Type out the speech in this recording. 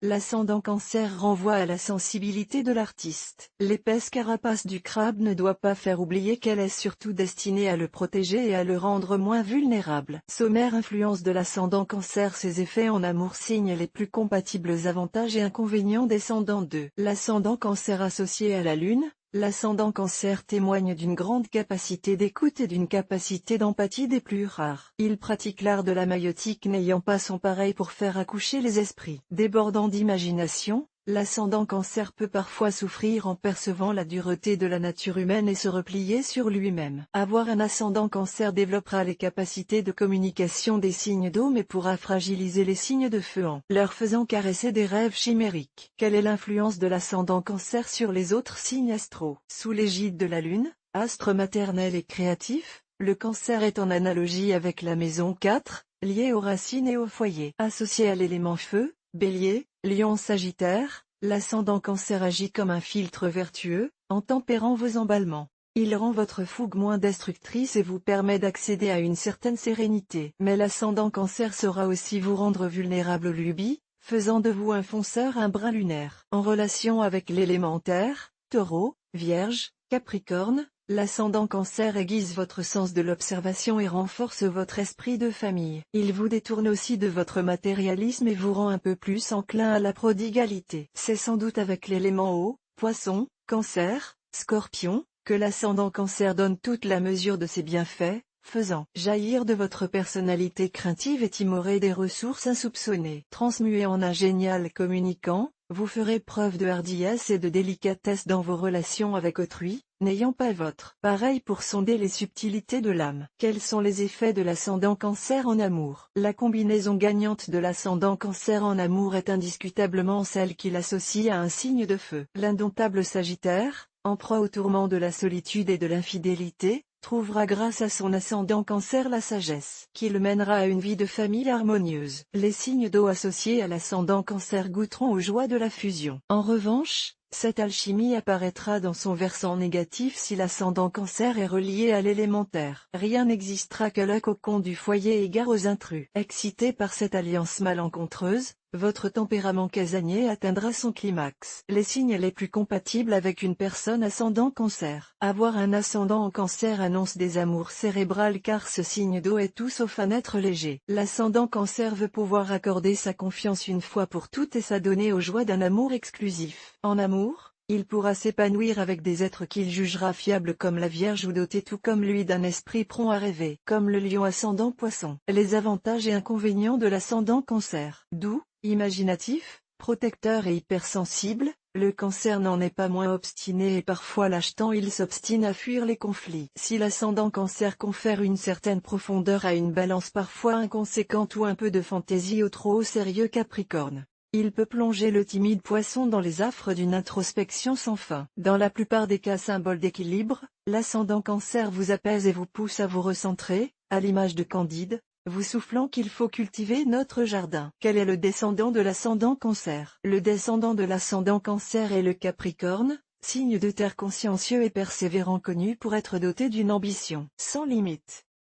l'ascendant Cancer renvoie à la sensibilité de l'artiste. L'épaisse carapace du crabe ne doit pas faire oublier qu'elle est surtout destinée à le protéger et à le rendre moins vulnérable. Sommaire influence de l'ascendant Cancer. Ses effets en amour. Signes les plus compatibles. Avantages et inconvénients. Descendant 2. L'ascendant Cancer associé à la Lune. L'ascendant Cancer témoigne d'une grande capacité d'écoute et d'une capacité d'empathie des plus rares. Il pratique l'art de la maïeutique n'ayant pas son pareil pour faire accoucher les esprits. Débordant d'imagination, l'ascendant Cancer peut parfois souffrir en percevant la dureté de la nature humaine et se replier sur lui-même. Avoir un ascendant Cancer développera les capacités de communication des signes d'eau mais pourra fragiliser les signes de feu en leur faisant caresser des rêves chimériques. Quelle est l'influence de l'ascendant Cancer sur les autres signes astraux? Sous l'égide de la Lune, astre maternel et créatif, le Cancer est en analogie avec la maison 4, liée aux racines et au foyer. Associé à l'élément feu, Bélier, Lion, Sagittaire, l'ascendant Cancer agit comme un filtre vertueux, en tempérant vos emballements. Il rend votre fougue moins destructrice et vous permet d'accéder à une certaine sérénité. Mais l'ascendant Cancer saura aussi vous rendre vulnérable aux lubies, faisant de vous un fonceur, un brin lunaire. En relation avec l'élémentaire, Taureau, Vierge, Capricorne, l'ascendant Cancer aiguise votre sens de l'observation et renforce votre esprit de famille. Il vous détourne aussi de votre matérialisme et vous rend un peu plus enclin à la prodigalité. C'est sans doute avec l'élément eau, Poisson, Cancer, Scorpion, que l'ascendant Cancer donne toute la mesure de ses bienfaits, faisant jaillir de votre personnalité craintive et timorée des ressources insoupçonnées. Transmué en un génial communicant, vous ferez preuve de hardiesse et de délicatesse dans vos relations avec autrui, n'ayant pas votre pareil pour sonder les subtilités de l'âme. Quels sont les effets de l'ascendant Cancer en amour? La combinaison gagnante de l'ascendant Cancer en amour est indiscutablement celle qui l'associe à un signe de feu. L'indomptable Sagittaire, en proie au tourment de la solitude et de l'infidélité, trouvera grâce à son ascendant Cancer la sagesse qui le mènera à une vie de famille harmonieuse. Les signes d'eau associés à l'ascendant Cancer goûteront aux joies de la fusion. En revanche, cette alchimie apparaîtra dans son versant négatif si l'ascendant Cancer est relié à l'élémentaire. Rien n'existera que le cocon du foyer égare aux intrus. Excité par cette alliance malencontreuse, votre tempérament casanier atteindra son climax. Les signes les plus compatibles avec une personne ascendant Cancer. Avoir un ascendant en Cancer annonce des amours cérébrales car ce signe d'eau est tout sauf un être léger. L'ascendant Cancer veut pouvoir accorder sa confiance une fois pour toutes et s'adonner aux joies d'un amour exclusif. En amour, il pourra s'épanouir avec des êtres qu'il jugera fiables comme la Vierge ou dotés tout comme lui d'un esprit prompt à rêver, comme le Lion ascendant Poisson. Les avantages et inconvénients de l'ascendant Cancer. Doux, imaginatif, protecteur et hypersensible, le Cancer n'en est pas moins obstiné et parfois lâche tant il s'obstine à fuir les conflits. Si l'ascendant Cancer confère une certaine profondeur à une balance parfois inconséquente ou un peu de fantaisie au trop sérieux Capricorne, il peut plonger le timide Poisson dans les affres d'une introspection sans fin. Dans la plupart des cas symbole d'équilibre, l'ascendant Cancer vous apaise et vous pousse à vous recentrer, à l'image de Candide, vous soufflant qu'il faut cultiver notre jardin. Quel est le descendant de l'ascendant Cancer? Le descendant de l'ascendant Cancer est le Capricorne, signe de terre consciencieux et persévérant connu pour être doté d'une ambition sans limite.